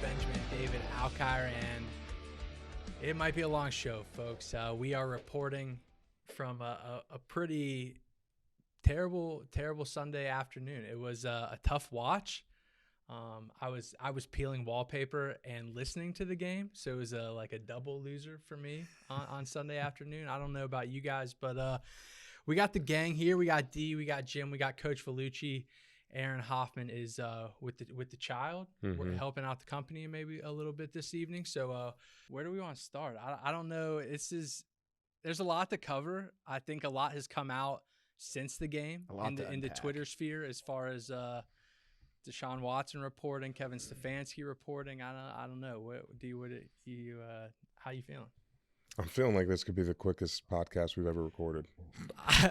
Benjamin David Alkire, and it might be a long show, folks. We are reporting from a pretty terrible Sunday afternoon. It was a tough watch. I was peeling wallpaper and listening to the game, so it was like a double loser for me on Sunday afternoon. I don't know about you guys, but we got the gang here. We got D, we got Jim, we got Coach Vellucci. Aaron Hoffman is with the child, We're helping out the company maybe a little bit this evening. So where do we want to start? I don't know. There's a lot to cover. I think a lot has come out since the game in the Twitter sphere as far as Deshaun Watson reporting, Kevin Stefanski reporting. I don't know. How you feeling? I'm feeling like this could be the quickest podcast we've ever recorded.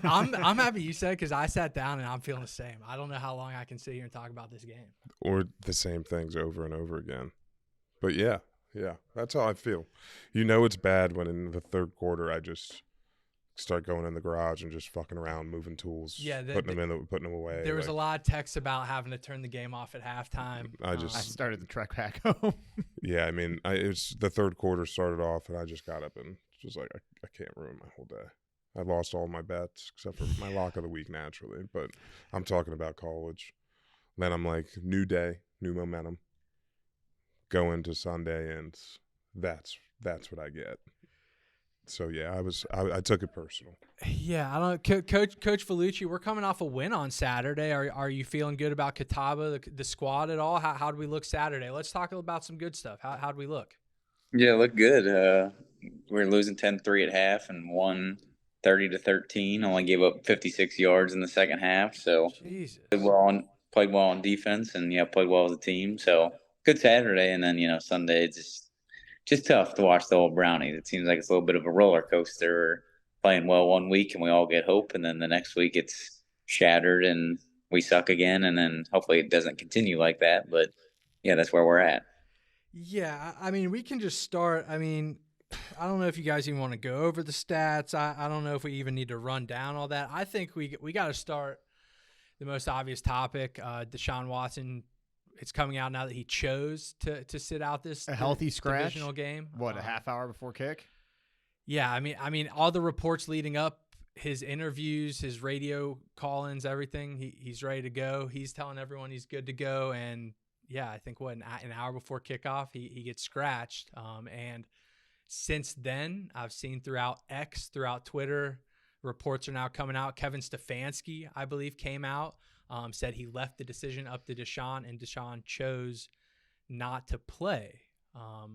I'm happy you said, because I sat down and I'm feeling the same. I don't know how long I can sit here and talk about this game. Or the same things over and over again. But yeah, that's how I feel. You know it's bad when in the third quarter I just start going in the garage and just fucking around, moving tools, putting them away. There was a lot of texts about having to turn the game off at halftime. I started the trek back home. Yeah, I mean, it was the third quarter started off, and I just got up and just like, I can't ruin my whole day. I lost all my bets except for my lock of the week naturally, but I'm talking about college. Then I'm like, new day, new momentum. Go into Sunday, and that's what I get. So yeah, I took it personal. Yeah, I don't know. Coach Vellucci, we're coming off a win on Saturday. Are you feeling good about Catawba, the squad at all? How did we look Saturday? Let's talk about some good stuff. How did we look? Yeah, looked good. We were losing 10-3 at half and won 30-13. Only gave up 56 yards in the second half. So Jesus. Played well on defense and played well as a team. So good Saturday, and then Sunday just tough to watch the old Brownies. It seems like it's a little bit of a roller coaster. We're playing well one week and we all get hope, and then the next week it's shattered and we suck again, and then hopefully it doesn't continue like that. But yeah, that's where we're at. Yeah, I mean, we can just start. I mean, I don't know if you guys even want to go over the stats. I don't know if we even need to run down all that. I think we got to start the most obvious topic. Deshaun Watson. It's coming out now that he chose to sit out this healthy scratch divisional game. What, a half hour before kick? Yeah, I mean, all the reports leading up, his interviews, his radio call-ins, everything. He's ready to go. He's telling everyone he's good to go, and yeah, I think an hour before kickoff, he gets scratched. And since then, I've seen throughout X, throughout Twitter, reports are now coming out. Kevin Stefanski, I believe, came out. Said he left the decision up to Deshaun, and Deshaun chose not to play. I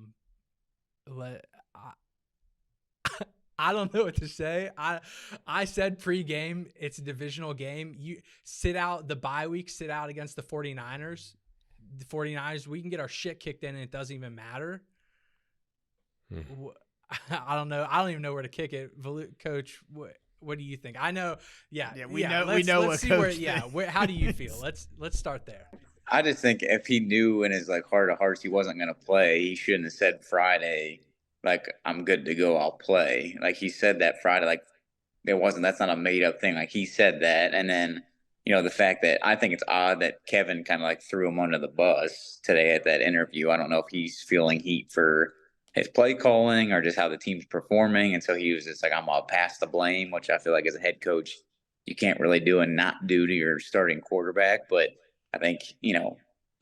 don't know what to say. I said pre-game, it's a divisional game. You sit out the bye week, sit out against the 49ers. The 49ers, we can get our shit kicked in and it doesn't even matter. I don't know. I don't even know where to kick it. Coach, what do you think? I know. Yeah. We know. Let's see where. Yeah. How do you feel? Let's start there. I just think if he knew in his heart of hearts he wasn't going to play, he shouldn't have said Friday, I'm good to go, I'll play. He said that Friday, that's not a made up thing. He said that, and then the fact that I think it's odd that Kevin kind of threw him under the bus today at that interview. I don't know if he's feeling heat for his play calling or just how the team's performing. And so he was just I'm going to pass the blame, which I feel like as a head coach, you can't really do and not do to your starting quarterback. But I think,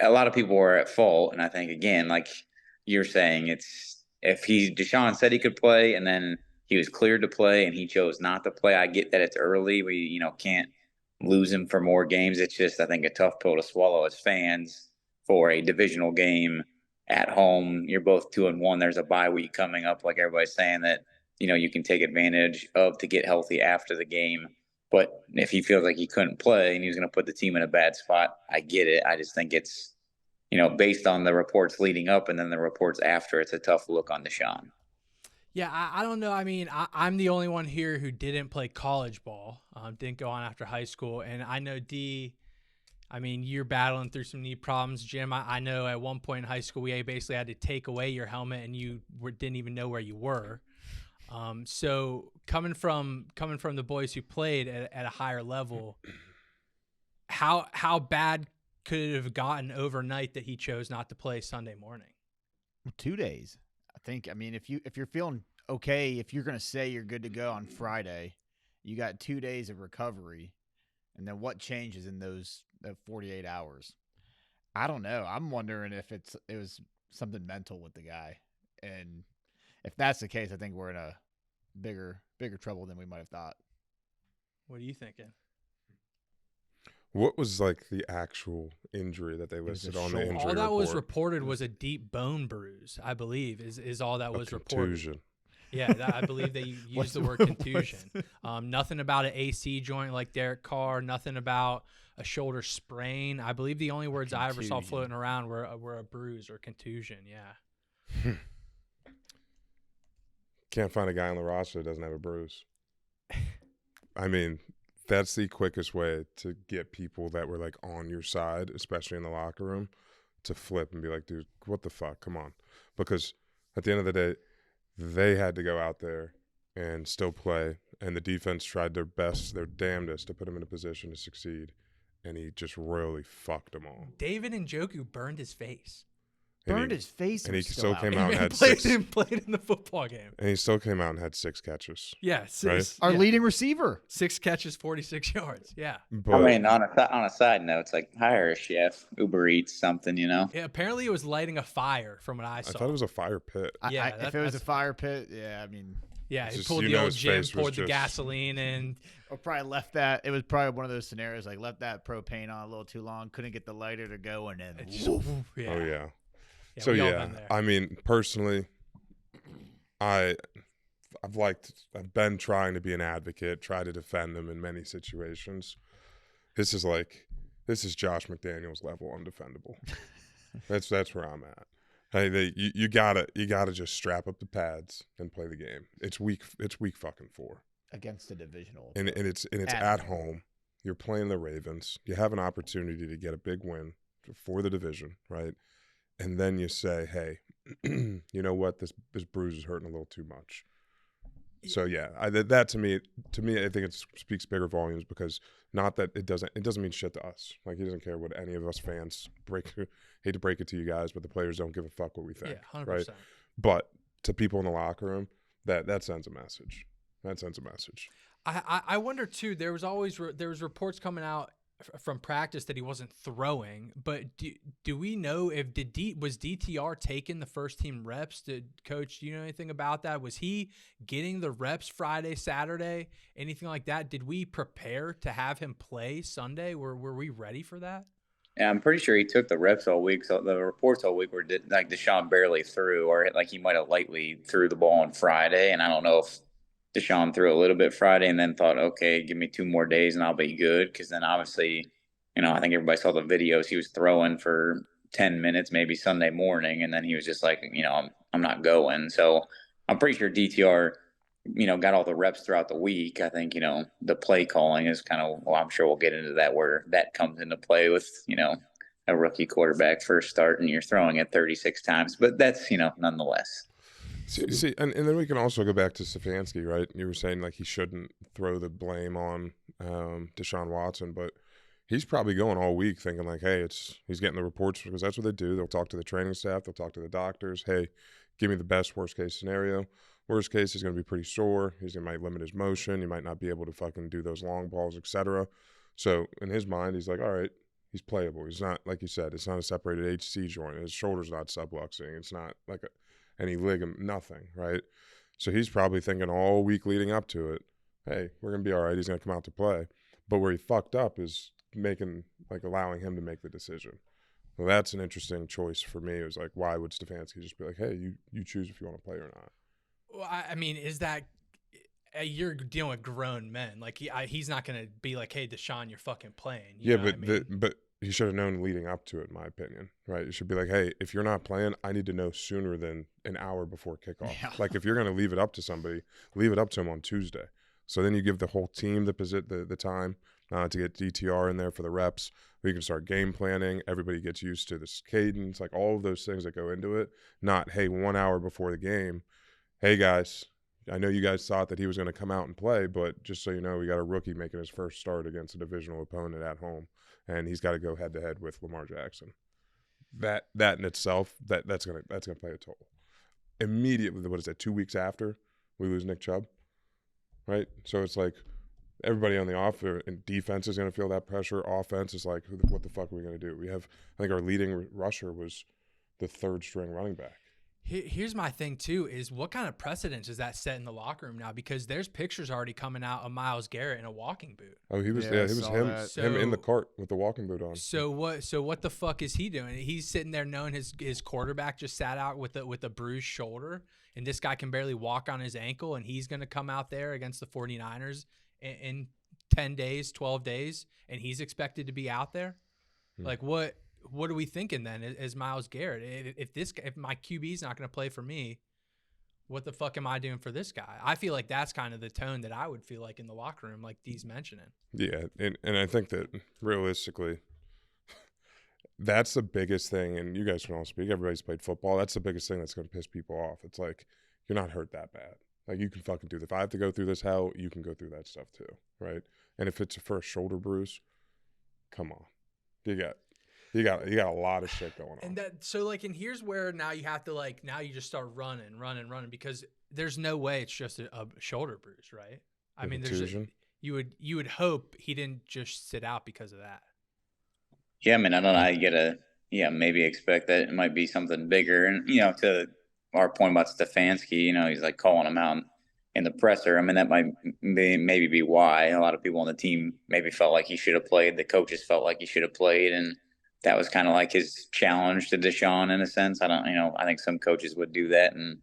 a lot of people were at fault. And I think, again, like you're saying, Deshaun said he could play and then he was cleared to play and he chose not to play. I get that it's early. We, can't lose him for more games. It's just, I think, a tough pill to swallow as fans for a divisional game at home. You're both 2-1. There's a bye week coming up, like everybody's saying, that you can take advantage of to get healthy after the game. But if he feels like he couldn't play and he was going to put the team in a bad spot, I get it. I just think it's based on the reports leading up and then the reports after, it's a tough look on Deshaun. Yeah, I don't know. I mean, I'm the only one here who didn't play college ball, didn't go on after high school. And I know, D, I mean, you're battling through some knee problems. Jim, I know at one point in high school, we basically had to take away your helmet and you didn't even know where you were. So coming from the boys who played at a higher level, how bad could it have gotten overnight that he chose not to play Sunday morning? 2 days. I mean, if you're feeling okay, if you're going to say you're good to go on Friday, you got 2 days of recovery. And then what changes in those 48 hours? I don't know. I'm wondering if it was something mental with the guy. And if that's the case, I think we're in a bigger trouble than we might have thought. What are you thinking? What was like the actual injury that they listed on the injury report? All that was reported was a deep bone bruise, I believe, is all that was contusion. Reported. Yeah, I believe they used the word contusion. Nothing about an AC joint like Derek Carr. Nothing about a shoulder sprain. I believe the only words I ever saw floating around were a bruise or contusion. Yeah. Can't find a guy on the roster that doesn't have a bruise. I mean, that's the quickest way to get people that were like on your side, especially in the locker room, to flip and be like, dude, what the fuck? Come on. Because at the end of the day, they had to go out there and still play, and the defense tried their best, their damnedest to put him in a position to succeed, and he just royally fucked them all. David Njoku burned his face. And he still came out and had played 6. Played in the football game. And he still came out and had 6 catches. Yeah, 6. Right? Our leading receiver. 6 catches, 46 yards. Yeah. But, I mean, on a side note, it's like hire a chef, Uber Eats, something, you know? Yeah, apparently it was lighting a fire from what I saw. I thought it was a fire pit. If it was a fire pit, yeah, I mean. Yeah, he pulled the old Jim, poured the gasoline in. Or probably left that. It was probably one of those scenarios, like left that propane on a little too long, couldn't get the lighter to go, and then Oh, yeah. So, yeah, I mean, personally, I've been trying to be an advocate, try to defend them in many situations. This is Josh McDaniels level undefendable. That's where I'm at. Hey, you gotta just strap up the pads and play the game. It's week fucking 4 against the divisional, and it's at home. You're playing the Ravens. You have an opportunity to get a big win for the division, right? And then you say, hey, you know what? This bruise is hurting a little too much. So yeah, that to me, I think it speaks bigger volumes, because not that it doesn't mean shit to us. Like, he doesn't care what any of us fans hate to break it to you guys, but the players don't give a fuck what we think. Yeah, 100%. Right? But to people in the locker room, that sends a message. That sends a message. I wonder too. There was reports coming out from practice that he wasn't throwing, but do we know if was DTR taking the first team reps? Coach, do you know anything about that? Was he getting the reps Friday, Saturday, anything like that? Did we prepare to have him play Sunday? Were we ready for that? Yeah, I'm pretty sure he took the reps all week. So the reports all week were like Deshaun barely threw, or like he might have lightly threw the ball on Friday, and I don't know if Deshaun threw a little bit Friday and then thought, okay, give me 2 more days and I'll be good. Because then obviously, you know, I think everybody saw the videos. He was throwing for 10 minutes, maybe Sunday morning, and then he was just like, you know, I'm not going. So I'm pretty sure DTR, you know, got all the reps throughout the week. I think, you know, the play calling is kind of, well, I'm sure we'll get into that, where that comes into play with, you know, a rookie quarterback first start and you're throwing it 36 times. But that's, you know, nonetheless. See, and then we can also go back to Stefanski, right? You were saying like he shouldn't throw the blame on Deshaun Watson, but he's probably going all week thinking like, hey, he's getting the reports, because that's what they do. They'll talk to the training staff. They'll talk to the doctors. Hey, give me the best worst case scenario. Worst case, he's going to be pretty sore. Might limit his motion. He might not be able to fucking do those long balls, etc. So in his mind, he's like, all right, he's playable. He's not, like you said, it's not a separated HC joint. His shoulder's not subluxing. It's not like any ligament, nothing, right? So he's probably thinking all week leading up to it, hey, we're going to be all right. He's going to come out to play. But where he fucked up is allowing him to make the decision. Well, that's an interesting choice for me. It was like, why would Stefanski just be like, hey, you choose if you want to play or not? Well, I mean, is that you're dealing with grown men? Like he's not going to be like, hey, Deshaun, you're fucking playing. You know but he should have known leading up to it, in my opinion, right? You should be like, hey, if you're not playing, I need to know sooner than an hour before kickoff. Yeah. Like, if you're going to leave it up to somebody, leave it up to him on Tuesday. So then you give the whole team the time to get DTR in there for the reps. We can start game planning. Everybody gets used to this cadence, like all of those things that go into it. Not, hey, 1 hour before the game, hey, guys, I know you guys thought that he was going to come out and play, but just so you know, we got a rookie making his first start against a divisional opponent at home, and he's got to go head-to-head with Lamar Jackson. that in itself, that's gonna play a toll. Immediately, what is that? 2 weeks after we lose Nick Chubb, right? So it's like everybody on the and defense is gonna feel that pressure. Offense is like, what the fuck are we gonna do? I think our leading rusher was the third string running back. Here's my thing too: is what kind of precedence does that set in the locker room now? Because there's pictures already coming out of Myles Garrett in a walking boot. Oh, he was him in the cart with the walking boot on. So what the fuck is he doing? He's sitting there knowing his quarterback just sat out with a bruised shoulder, and this guy can barely walk on his ankle, and he's going to come out there against the 49ers in 10 days, 12 days, and he's expected to be out there? Like what are we thinking then as Myles Garrett? If my QB's not going to play for me, what the fuck am I doing for this guy? I feel like that's kind of the tone that I would feel like in the locker room, like Dee's mentioning. Yeah, and I think that realistically, that's the biggest thing, and you guys can all speak. Everybody's played football. That's the biggest thing that's going to piss people off. It's like, you're not hurt that bad. Like, you can fucking do this. If I have to go through this hell, you can go through that stuff too, right? And if it's for a shoulder bruise, come on. You got a lot of shit going on. And here's where now you have to now you just start running because there's no way it's just a shoulder bruise, right? I mean, you would hope he didn't just sit out because of that. Yeah, I mean, I don't know how you gotta maybe expect that it might be something bigger. And to our point about Stefanski, he's like calling him out in the presser. I mean, that might maybe be why a lot of people on the team maybe felt like he should have played. The coaches felt like he should have played, and that was kind of like his challenge to Deshaun in a sense. I think some coaches would do that and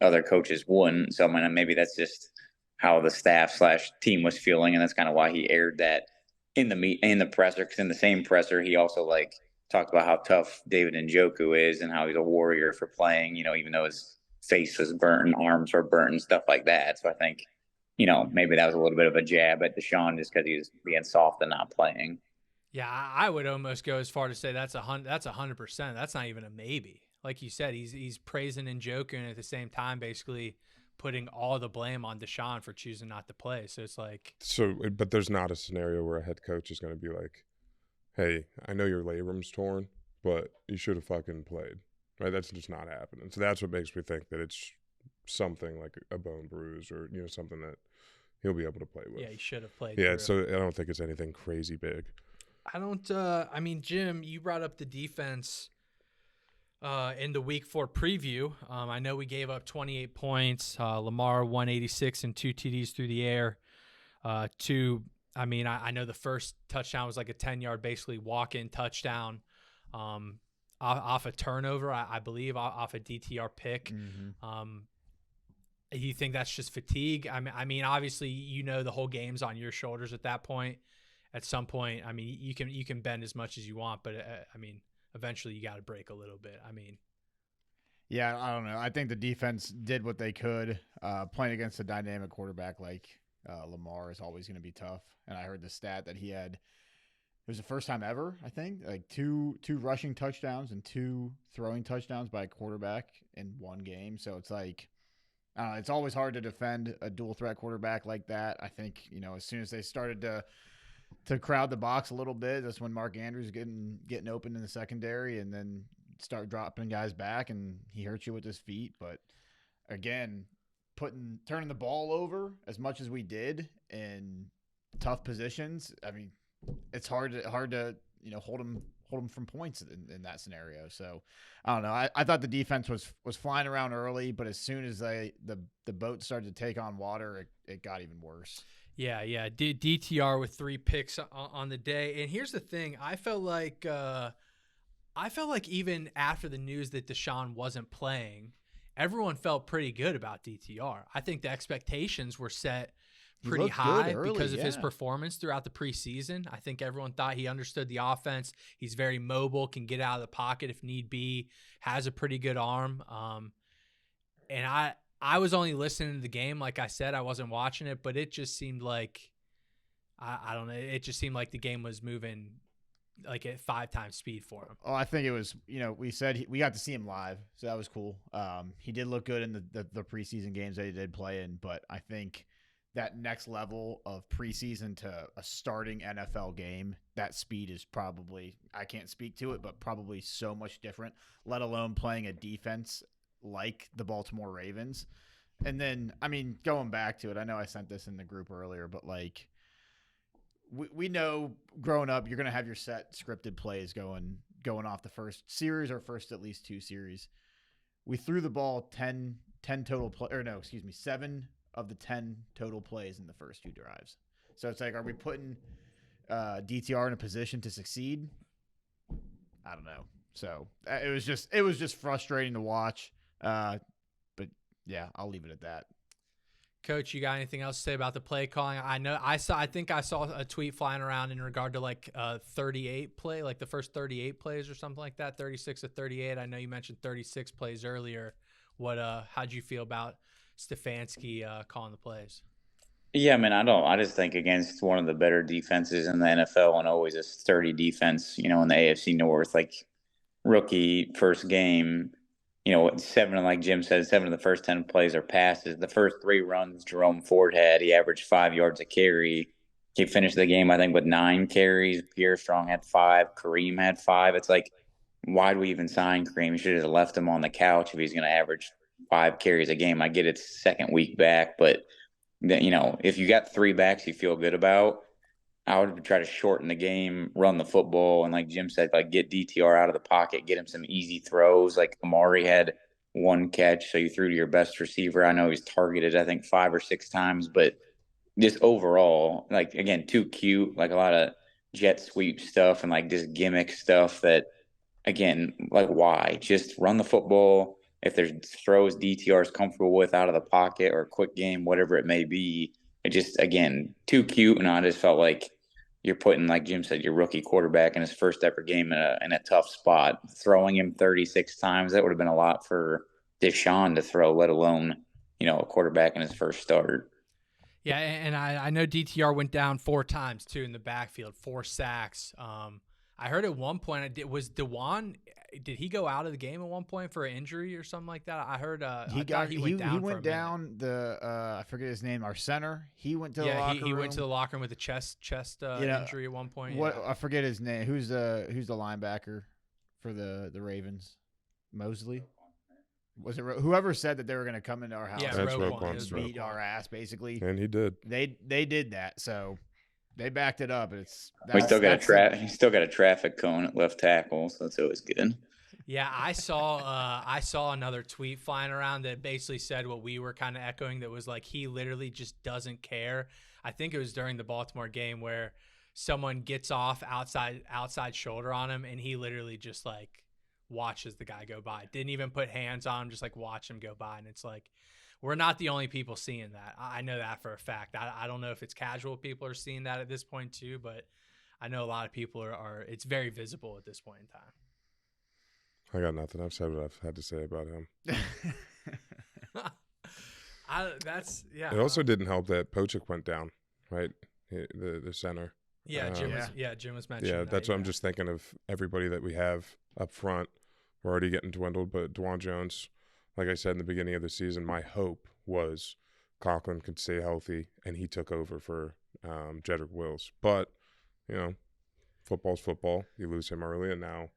other coaches wouldn't. So, I mean, maybe that's just how the staff / team was feeling. And that's kind of why he aired that in the presser. Cause in the same presser, he also talked about how tough David Njoku is and how he's a warrior for playing, even though his face was burnt and arms were burnt and stuff like that. So I think, maybe that was a little bit of a jab at Deshaun just cause he was being soft and not playing. Yeah, I would almost go as far to say that's 100%. That's not even a maybe. Like you said, he's praising Njoku and at the same time basically putting all the blame on Deshaun for choosing not to play. So it's like but there's not a scenario where a head coach is going to be like, "Hey, I know your labrum's torn, but you should have fucking played." Right? That's just not happening. So that's what makes me think that it's something like a bone bruise or something that he'll be able to play with. Yeah, he should have played. Yeah, so I don't think it's anything crazy big. I don't. I mean, Jim, you brought up the defense in the Week 4 preview. I know we gave up 28 points. Lamar 186 and 2 TDs through the air. I know the first touchdown was like a 10-yard, basically walk-in touchdown off a turnover, I believe, off a DTR pick. Mm-hmm. You think that's just fatigue? I mean, obviously, the whole game's on your shoulders at that point. At some point, I mean, you can bend as much as you want, but eventually you got to break a little bit. Yeah, I don't know. I think the defense did what they could. Playing against a dynamic quarterback like Lamar is always going to be tough. And I heard the stat that he had. It was the first time ever, I think, like two rushing touchdowns and 2 throwing touchdowns by a quarterback in one game. So it's like, it's always hard to defend a dual threat quarterback like that. I think as soon as they started to crowd the box a little bit, that's when Mark Andrews getting open in the secondary, and then start dropping guys back, and he hurts you with his feet. But again, turning the ball over as much as we did in tough positions, I mean, it's hard to hold them from points in that scenario. So I don't know. I thought the defense was flying around early, but as soon as the boat started to take on water, it got even worse. Yeah. DTR with 3 picks on the day. And here's the thing. I felt like even after the news that Deshaun wasn't playing, everyone felt pretty good about DTR. I think the expectations were set pretty high because of his performance throughout the preseason. I think everyone thought he understood the offense. He's very mobile, can get out of the pocket if need be, has a pretty good arm. And I was only listening to the game. Like I said, I wasn't watching it, but it just seemed like, I don't know. It just seemed like the game was moving like at 5 times speed for him. Oh, I think it was, we said we got to see him live, so that was cool. He did look good in the preseason games that he did play in, but I think that next level of preseason to a starting NFL game, that speed is probably, I can't speak to it, but probably so much different, let alone playing a defense like the Baltimore Ravens. And then, I mean, going back to it, I know I sent this in the group earlier, but like, we know growing up, you're going to have your set scripted plays going off the first series or first at least 2 series. We threw the ball 10 total play, or no, excuse me, 7 of the 10 total plays in the first 2 drives. So it's like, are we putting DTR in a position to succeed? I don't know. So it was just frustrating to watch. But yeah, I'll leave it at that. Coach, you got anything else to say about the play calling? I think I saw a tweet flying around in regard to like 38 play, like the first 38 plays or something like that, 36 to 38. I know you mentioned 36 plays earlier. How'd you feel about Stefanski calling the plays? Yeah, I mean, I just think against one of the better defenses in the NFL and always a sturdy defense, in the AFC North, like rookie first game, 7, like Jim said, 7 of the first 10 plays are passes. The first 3 runs Jerome Ford had, he averaged 5 yards a carry. He finished the game, I think, with 9 carries. Pierre Strong had 5. Kareem had 5. It's like, why do we even sign Kareem? You should have left him on the couch if he's going to average 5 carries a game. I get it's second week back, but if you got 3 backs you feel good about, I would try to shorten the game, run the football, and like Jim said, like get DTR out of the pocket, get him some easy throws. Like Amari had 1 catch, so you threw to your best receiver. I know he's targeted, I think, 5 or 6 times, but just overall, like, again, too cute, like a lot of jet sweep stuff and like just gimmick stuff that, again, like why? Just run the football. If there's throws DTR is comfortable with out of the pocket or quick game, whatever it may be, it just, again, too cute. And I just felt like you're putting, like Jim said, your rookie quarterback in his first ever game in a tough spot. Throwing him 36 times, that would have been a lot for Deshaun to throw, let alone, a quarterback in his first start. Yeah, and I know DTR went down 4 times, too, in the backfield, 4 sacks. I heard at one point, was DeJuan, did he go out of the game at one point for an injury or something like that? I heard he went down. He went down. I forget his name. Our center. He went to the locker room. He went to the locker room with a chest injury at one point. I forget his name. Who's the linebacker for the Ravens? Mosley. Was it whoever said that they were going to come into our house? Yeah, that's Roquan. Beat our ass basically. And he did. They did that. So. They backed it up. We still got he still got a traffic cone at left tackle, so that's always good. Yeah, I saw another tweet flying around that basically said what we were kind of echoing. That was like he literally just doesn't care. I think it was during the Baltimore game where someone gets off outside shoulder on him, and he literally just like watches the guy go by. Didn't even put hands on him, just like watch him go by. And it's like, we're not the only people seeing that. I know that for a fact. I don't know if it's casual people are seeing that at this point too, but I know a lot of people are it's very visible at this point in time. I got nothing. I've said what I've had to say about him. It also didn't help that Pochik went down, right? The center. Yeah, Jim was mentioning. Yeah, that's what I'm just thinking of everybody that we have up front. We're already getting dwindled, but DeJuan Jones, like I said in the beginning of the season, my hope was Conklin could stay healthy and he took over for Jedrick Wills. But, football's football. You lose him early, and now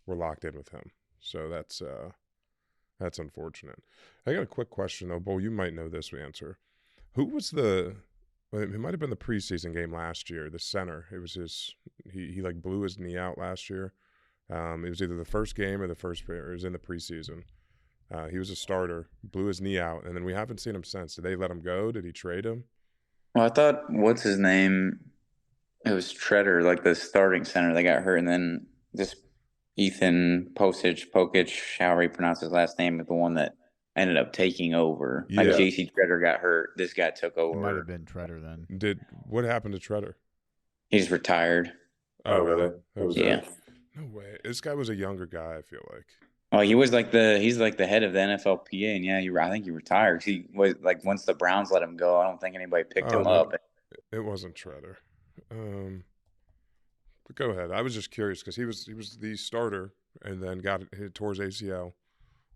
we're locked in with him. So that's unfortunate. I got a quick question, though. Bull, you might know this answer. Who was it might have been the preseason game last year, the center. It was he like blew his knee out last year. It was either the first game or it was in the preseason. He was a starter, blew his knee out, and then we haven't seen him since. Did they let him go? Did he trade him? Well, I thought, what's his name? It was Treader, like the starting center that got hurt, and then this Ethan Pocic, however you pronounce his last name, is the one that ended up taking over. Yeah. Like J.C. Treader got hurt. This guy took over. It might have been Treader then. What happened to Treader? He's retired. Oh, really? Yeah. No way. This guy was a younger guy, I feel like. Oh, he's like the head of the NFLPA, and yeah, I think he retired. He was like, once the Browns let him go, I don't think anybody picked him up. It wasn't Treader. But go ahead. I was just curious because he was the starter and then tore his ACL,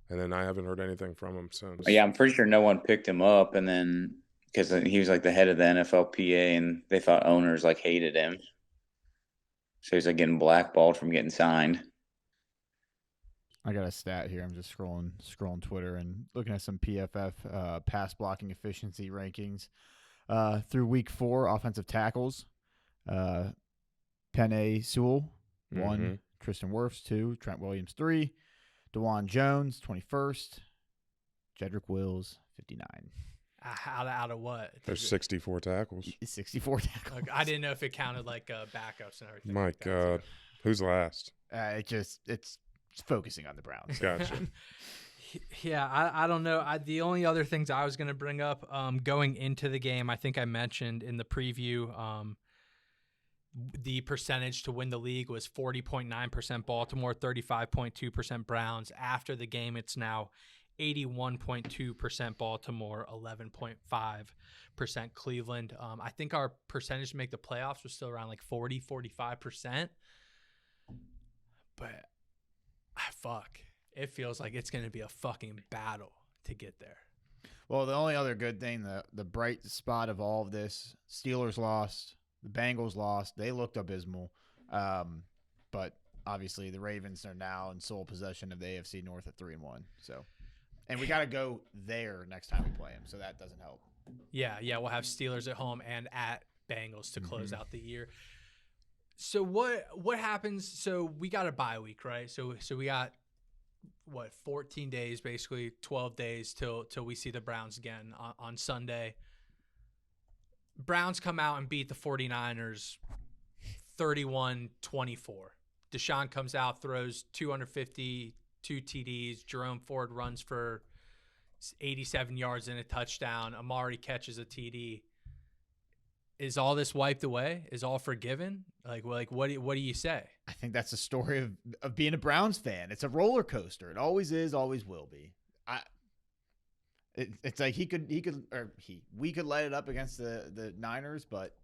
and then I haven't heard anything from him since. Yeah, I'm pretty sure no one picked him up, and then because he was like the head of the NFLPA, and they thought owners like hated him. So he's like getting blackballed from getting signed. I got a stat here. I'm just scrolling Twitter and looking at some PFF pass blocking efficiency rankings. Through week 4, offensive tackles, Penei Sewell, 1, Tristan Wirfs, 2, Trent Williams, 3, DeJuan Jones, 21st, Jedrick Wills, 59. Out of what? There's 64 tackles. 64 tackles. Like, I didn't know if it counted like backups and everything. My like that, God. Who's last? It's focusing on the Browns. Gotcha. Yeah, I don't know. The only other things I was going to bring up going into the game, I think I mentioned in the preview, the percentage to win the league was 40.9% Baltimore, 35.2% Browns. After the game, it's now 81.2% Baltimore, 11.5% Cleveland. I think our percentage to make the playoffs was still around like 40, 45%. But fuck, it feels like it's going to be a fucking battle to get there. Well, the only other good thing, the bright spot of all of this, Steelers lost, the Bengals lost. They looked abysmal. But obviously the Ravens are now in sole possession of the AFC North at 3-1. So, and we got to go there next time we play them, so that doesn't help. Yeah, we'll have Steelers at home and at Bengals to close out the year. So what happens? So we got a bye week, right? So we got 14 days, basically 12 days till we see the Browns again on Sunday. Browns come out and beat the 49ers 31-24. Deshaun comes out, throws 252 TDs. Jerome Ford runs for 87 yards and a touchdown. Amari catches a TD. Is all this wiped away? Is all forgiven? Like what do you say? I think that's the story of being a Browns fan. It's a roller coaster. It always is, always will be. It's like we could light it up against the Niners, but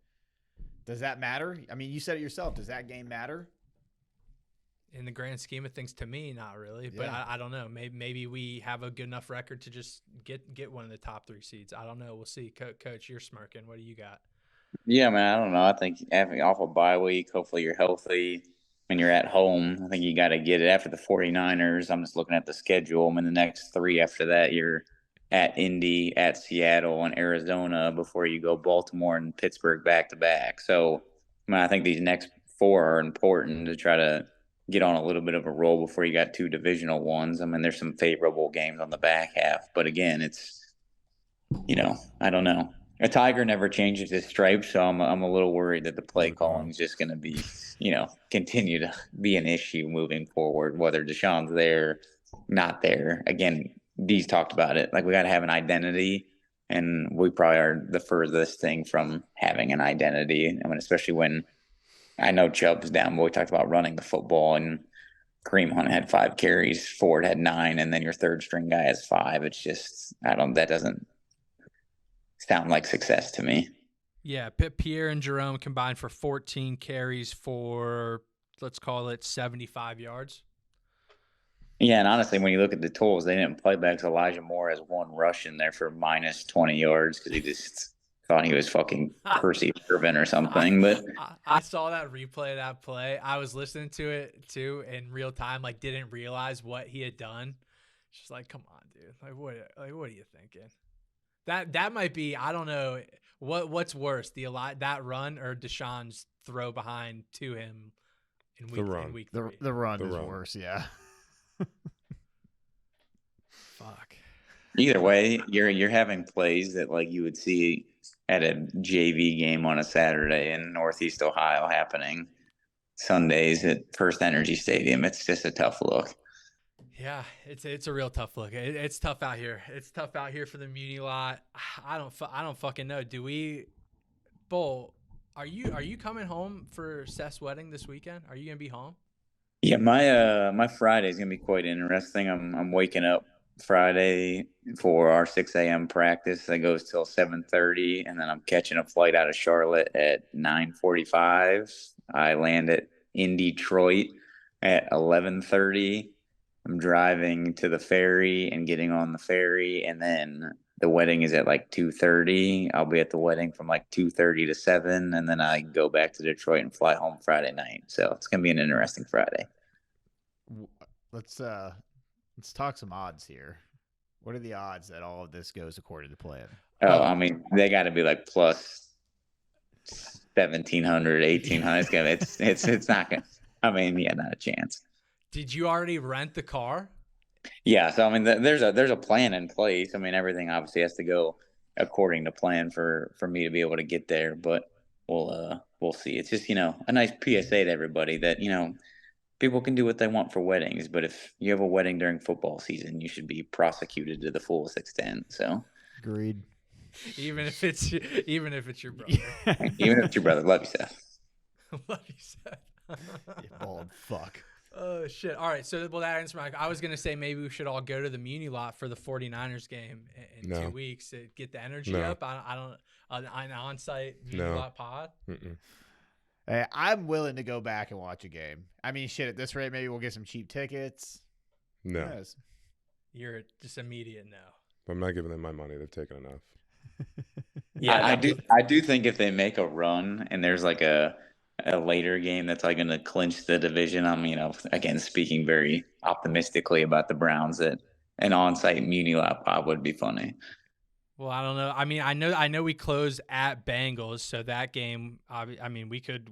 does that matter? I mean, you said it yourself. Does that game matter? In the grand scheme of things, to me, not really. But Yeah. I don't know. Maybe we have a good enough record to just get one of the top 3 seeds. I don't know. We'll see. Coach, you're smirking. What do you got? Yeah, man, I don't know. I think having off a bye week, hopefully you're healthy when you're at home. I think you got to get it after the 49ers. I'm just looking at the schedule. And the next 3 after that, you're at Indy, at Seattle, and Arizona before you go Baltimore and Pittsburgh back-to-back. So, I think these next 4 are important to try to get on a little bit of a roll before you got 2 divisional ones. I mean, there's some favorable games on the back half. But, again, it's, I don't know. A tiger never changes his stripes, so I'm a little worried that the play calling is just going to be, continue to be an issue moving forward, whether Deshaun's there, not there. Again, Dee's talked about it. Like, we got to have an identity, and we probably are the furthest thing from having an identity. I mean, especially when I know Chubb's down, but we talked about running the football, and Kareem Hunt had 5 carries, Ford had 9, and then your third string guy has 5. It's just, that doesn't sound like success to me. Yeah, Pierre and Jerome combined for 14 carries for, let's call it 75 yards. Yeah, and honestly, when you look at the totals, they didn't play back. Elijah Moore has 1 rush in there for minus 20 yards because he just thought he was fucking Percy Irvin or something. But I saw that replay of that play. I was listening to it too in real time. Like, didn't realize what he had done. Just like, come on, dude. What are you thinking? That might be, I don't know what's worse, that run or Deshaun's throw behind to him in week 3. The run is worse, yeah. Fuck. Either way, you're having plays that like you would see at a JV game on a Saturday in Northeast Ohio happening Sundays at First Energy Stadium. It's just a tough look. Yeah, it's a real tough look. It's tough out here. It's tough out here for the Muni lot. I don't fucking know. Do we, Bull? Are you coming home for Seth's wedding this weekend? Are you gonna be home? Yeah, my Friday is gonna be quite interesting. I'm waking up Friday for our 6 a.m. practice that goes till 7:30, and then I'm catching a flight out of Charlotte at 9:45. I land in Detroit at 11:30. I'm driving to the ferry and getting on the ferry, and then the wedding is at like 2:30. I'll be at the wedding from like 2:30 to 7, and then I go back to Detroit and fly home Friday night. So it's gonna be an interesting Friday. Let's talk some odds here. What are the odds that all of this goes according to plan? Oh, I mean, they got to be like plus 1,700, 1,800. It's not gonna. I mean, yeah, not a chance. Did you already rent the car? Yeah, so I mean, there's a plan in place. I mean, everything obviously has to go according to plan for me to be able to get there. But we'll see. It's just a nice PSA to everybody that people can do what they want for weddings, but if you have a wedding during football season, you should be prosecuted to the fullest extent. So, agreed. Even if it's your brother. even if it's your brother, love you, Seth. Love you, Seth. You bald fuck. Oh shit! All right, so that answers my. I was gonna say maybe we should all go to the Muni lot for the 49ers game in 2 weeks to get the energy up. I don't an on-site Muni lot pod. Hey, I'm willing to go back and watch a game. I mean, shit. At this rate, maybe we'll get some cheap tickets. No, yes. You're just immediate no. I'm not giving them my money. They've taken enough. Yeah, I do think if they make a run and there's like a later game that's like going to clinch the division, I'm again speaking very optimistically about the Browns, that an on-site Muni lot pod would be funny. Well, I don't know. I mean, I know we close at Bengals, so that game. I mean, we could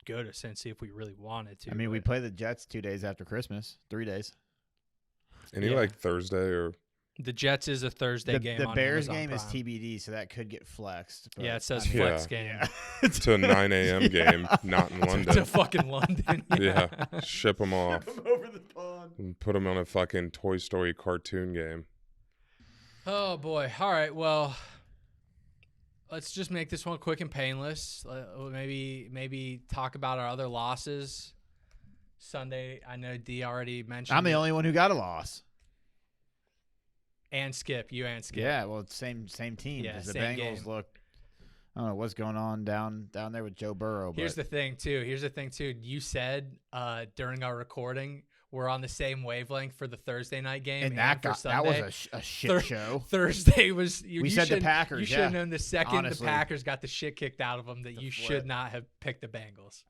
go to Cincy if we really wanted to. I mean, we play the Jets 2 days after Christmas, 3 days. Any like Thursday or the Jets is a Thursday game. The on Bears Amazon game Prime. is TBD, so that could get flexed. Yeah, it says flex game. to a 9 a.m. game, not in London. To fucking London. Yeah, ship them off. Ship 'em over the pond. And put them on a fucking Toy Story cartoon game. Oh boy! All right, well, let's just make this one quick and painless. Maybe talk about our other losses. Sunday, I know D already mentioned. I'm the only one who got a loss. And Skip, you and Skip. Yeah, well, it's same team. Yeah, the same Bengals game. look. I don't know what's going on down there with Joe Burrow. Here's the thing too. You said during our recording we're on the same wavelength for the Thursday night game, and that was a shit show. Thursday was. We said the Packers. You should have known the second Honestly. the Packers got the shit kicked out of them that you should not have picked the Bengals.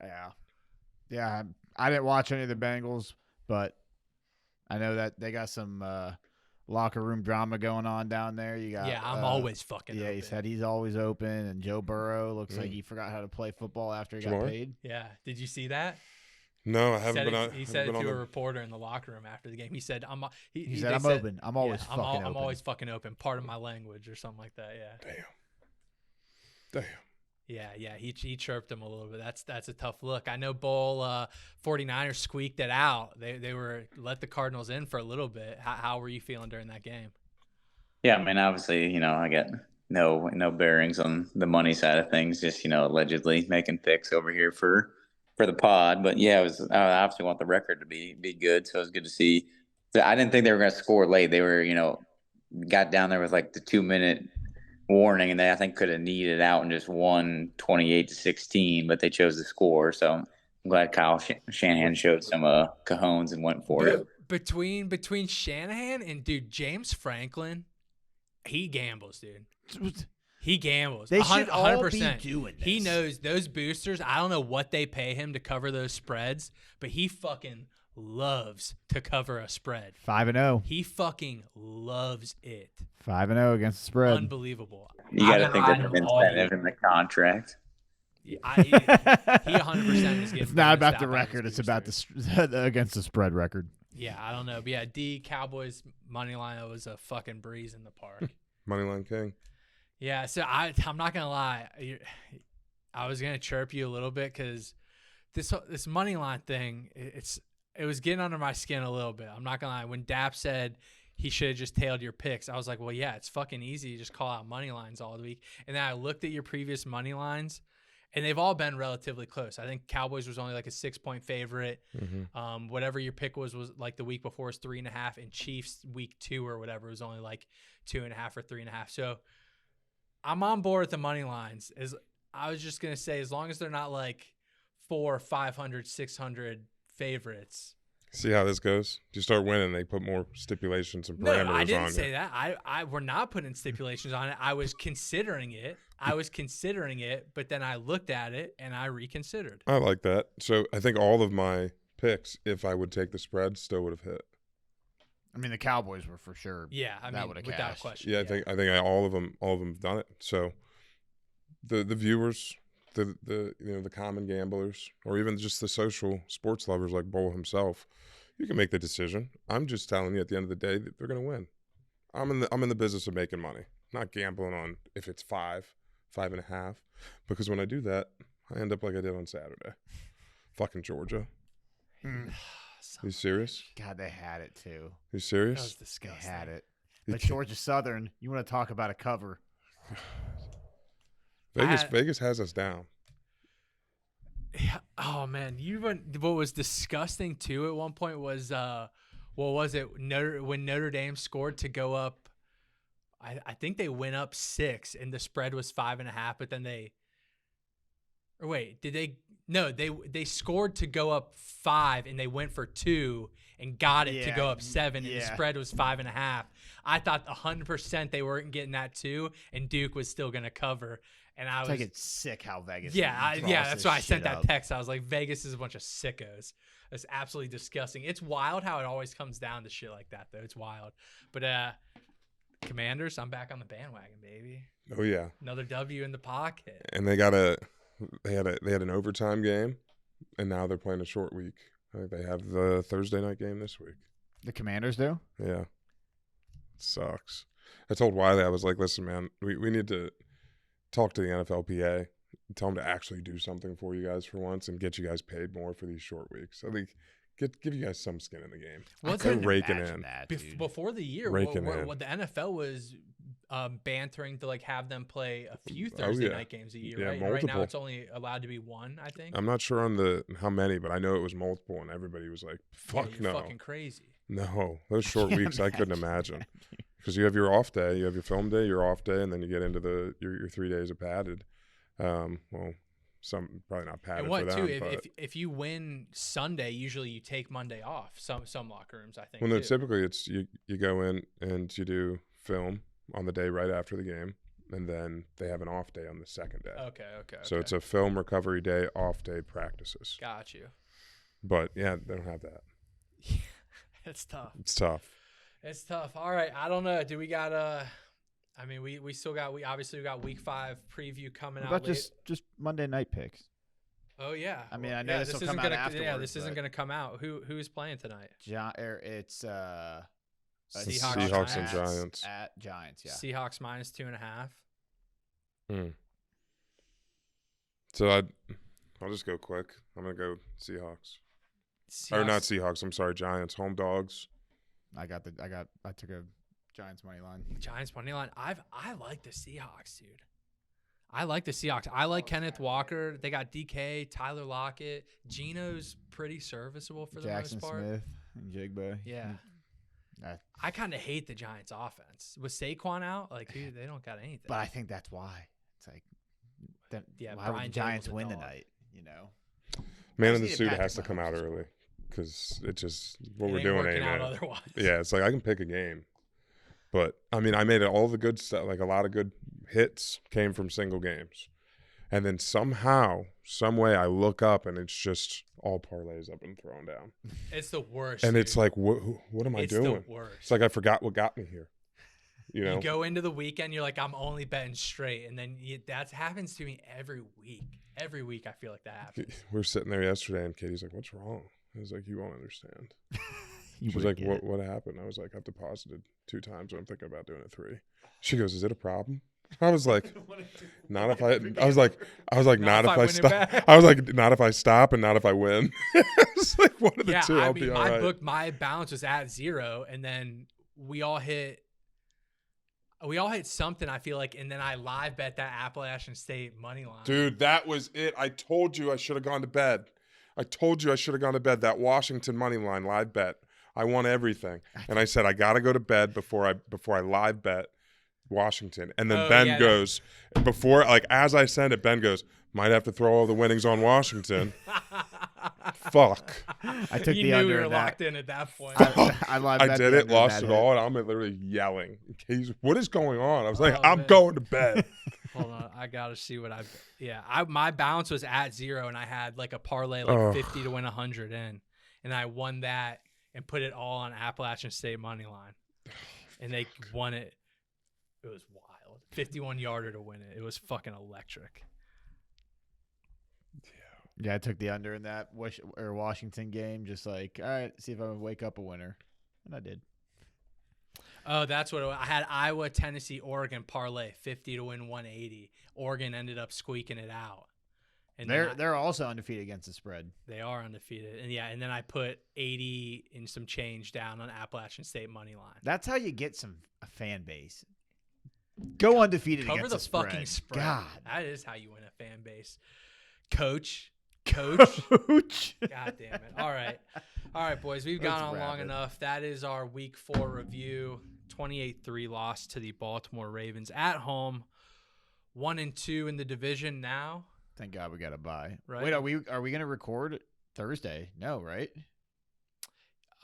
Yeah. I didn't watch any of the Bengals, but I know that they got some locker room drama going on down there. You got I'm always fucking. Yeah, open. he said he's always open, and Joe Burrow looks like he forgot how to play football after he got paid. Yeah, did you see that? No, I haven't been on. He said it to a reporter in the locker room after the game. He said, He said, "I'm open. I'm always fucking open. I'm always fucking open. Part of my language or something like that." Yeah. Damn. Yeah. He chirped him a little bit. That's a tough look. I know 49ers squeaked it out. They were let the Cardinals in for a little bit. How were you feeling during that game? Yeah, I mean, obviously, I got no bearings on the money side of things. Just allegedly making picks over here for the pod. But yeah, I obviously want the record to be good. So it was good to see. I didn't think they were going to score late. They were got down there with like the 2-minute warning, and they I think could have kneaded out and just won 28-16, but they chose to score. So I'm glad Kyle Shanahan showed some cojones and went for it. Between Shanahan and James Franklin, he gambles, dude. He gambles. They should 100%. all be doing this. He knows those boosters. I don't know what they pay him to cover those spreads, but he fucking loves to cover a spread. 5-0. He fucking loves it. 5-0 against the spread. Unbelievable. You got to think there's an incentive in the contract. He 100% is getting. It's not about the bonus record. It's boosters. about the against the spread record. Yeah, I don't know. But yeah, D Cowboys money line was a fucking breeze in the park. Moneyline King. Yeah, so I'm not gonna lie. I was gonna chirp you a little bit because this money line thing, it was getting under my skin a little bit. I'm not gonna lie. When Dap said he should have just tailed your picks, I was like, well, yeah, it's fucking easy to just call out money lines all the week. And then I looked at your previous money lines, and they've all been relatively close. I think Cowboys was only like a 6-point favorite. Mm-hmm. Whatever your pick was like the week before was 3.5, and Chiefs week 2 or whatever was only like 2.5 or 3.5. So I'm on board with the money lines. I was just gonna say, as long as they're not like 400, 500, 600 favorites. See how this goes? You start winning, they put more stipulations and parameters on No, I didn't you. say that. I we're not putting stipulations on it. I was considering it. But then I looked at it and I reconsidered. I like that. So I think all of my picks, if I would take the spread, still would have hit. I mean, the Cowboys were for sure. Yeah, I that mean, would've without cashed. question. Yeah, I think all of them have done it. So the viewers, the common gamblers, or even just the social sports lovers like Bull himself, you can make the decision. I'm just telling you, at the end of the day, that they're going to win. I'm in the business of making money, not gambling on if it's 5.5, because when I do that, I end up like I did on Saturday. Fucking Georgia. You serious? God, they had it too. You That was serious? They disgusting. had it. You But can't- Georgia Southern, you want to talk about a cover? Vegas has us down. Yeah. Oh man, what was disgusting too at one point was what was it? When Notre Dame scored to go up, I think they went up 6 and the spread was 5.5, but then they scored to go up 5 and they went for 2 and got it to go up 7 and the spread was 5.5. I thought 100% they weren't getting that 2 and Duke was still gonna cover. And I was like, it's sick how Vegas. yeah, draws that's this why I shit sent that up. text. I was like, Vegas is a bunch of sickos. It's absolutely disgusting. It's wild how it always comes down to shit like that, though. It's wild. But Commanders, I'm back on the bandwagon, baby. Oh yeah, Another W in the pocket. and they had an overtime game, and now they're playing a short week. I think they have the Thursday night game this week. The Commanders do. Yeah, it sucks. I told Wiley, I was like, listen, man, we need to talk to the NFLPA, tell them to actually do something for you guys for once and get you guys paid more for these short weeks. I think give you guys some skin in the game. What's They're it? raking Imagine in. that, dude. Before the year, Raking in. what the NFL was bantering to like have them play a few Thursday night games a year, Yeah, right? And right now multiple. it's only allowed to be one, I think. I'm not sure on how many, but I know it was multiple, and everybody was like, Yeah, fuck you're no. fucking crazy. No, those short Can't weeks I couldn't imagine. Because you have your off day, you have your film day, your off day, and then you get into your 3 days of padded. Well, some probably not padded And what for them. too? But, If you win Sunday, usually you take Monday off. Some locker rooms, I think. well, no, too. typically it's you go in and you do film on the day right after the game, and then they have an off day on the second day. Okay. So it's a film recovery day, off day practices. Got you. But yeah, they don't have that. It's tough. It's tough. It's tough. All right. I don't know. Do we got I mean, we still got we got week 5 preview coming What out. about just Monday night picks? Oh yeah. I mean, I know this will isn't come out gonna, Yeah, afterwards, this isn't but- going to come out. Who's playing tonight? It's Seahawks and Giants. at Giants. Yeah. Seahawks minus 2.5. So I'll just go quick. I'm gonna go Seahawks. Or not Seahawks. I'm sorry, Giants. Home dogs. I took a Giants money line. Giants money line. I like the Seahawks, dude. I like the Seahawks. I like Kenneth Walker. They got DK, Tyler Lockett. Geno's pretty serviceable for the Jackson most part. Smith and Jigba. Yeah. Nah. I kind of hate the Giants offense. With Saquon out, like, dude, they don't got anything. But I think that's why. It's like, Yeah, why would Brian the Giants Daboll's a win dog. tonight? You know. Man I in the see suit Patrick has to come out Mahomes as early because it just what It we're ain't doing working ain't out it. otherwise. Yeah, it's like I can pick a game, but I mean I made it all the good stuff. Like a lot of good hits came from single games, and then somehow, some way, I look up and it's just all parlays up and thrown down, It's the worst. and dude. it's like what am I It's doing? the worst. It's like I forgot what got me here. You know, You go into the weekend, you're like, I'm only betting straight, and then that happens to me every week. Every week, I feel like that happens. we were sitting there yesterday, and Katie's like, "What's wrong?" I was like, "You won't understand." You She was wouldn't like, get it. what happened? I was like, I've deposited 2 times, and I'm thinking about doing it 3. She goes, "Is it a problem?" I was like, "Not if I." I was like, "Not if I win it stop." back. I was like, "Not if I stop, and not if I win." It's like one of the Yeah, two. I I'll mean, be all right. my balance was at 0, and then we all hit something, I feel like, and then I live bet that Appalachian State money line. Dude, that was it. I told you I should have gone to bed. That Washington money line live bet. I won everything, and I said I got to go to bed before I live bet Washington. And then Oh, Ben yeah, goes before, like as I send it, Ben goes, Might have to throw all the winnings on Washington. Fuck. I took you the knew under we were in that. locked in at that point. I did it, lost it all, and I'm literally yelling. What is going on? I was like, I'm going to bed. Hold on, I gotta see what my balance was at 0, and I had like a parlay like 50 to win 100 in, and I won that and put it all on Appalachian State money line, and they won it. It was wild, 51-yarder to win it. It was fucking electric. Yeah, I took the under in that Washington game. Just like, all right, see if I wake up a winner, and I did. Oh, that's what I had. Iowa, Tennessee, Oregon parlay 50 to win 180. Oregon ended up squeaking it out, and they're also undefeated against the spread. They are undefeated, and then I put 80 and some change down on Appalachian State money line. That's how you get a fan base. Go undefeated Cover against the the spread. fucking spread. God, that is how you win a fan base. Coach. God damn it. All right, boys. We've gone on long enough. That is our Week 4 review. 28-3 loss to the Baltimore Ravens at home. 1-2 in the division now. Thank God we got a bye. Right. Wait, are we gonna record Thursday? No, right?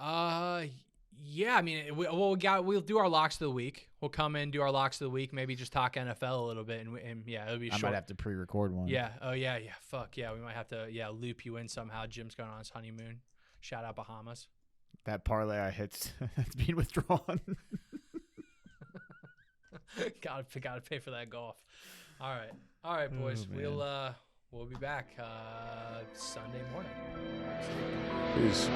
Yeah. I mean, we'll do our locks of the week. We'll come in, do our locks of the week. Maybe just talk NFL a little bit, and yeah, it'll be short. I might have to pre-record one. Yeah. Oh yeah. Fuck yeah. We might have to loop you in somehow. Jim's going on his honeymoon. Shout out Bahamas. That parlay I hit that's being withdrawn. Gotta pay for that golf. All right, boys. We'll be back Sunday morning. Peace.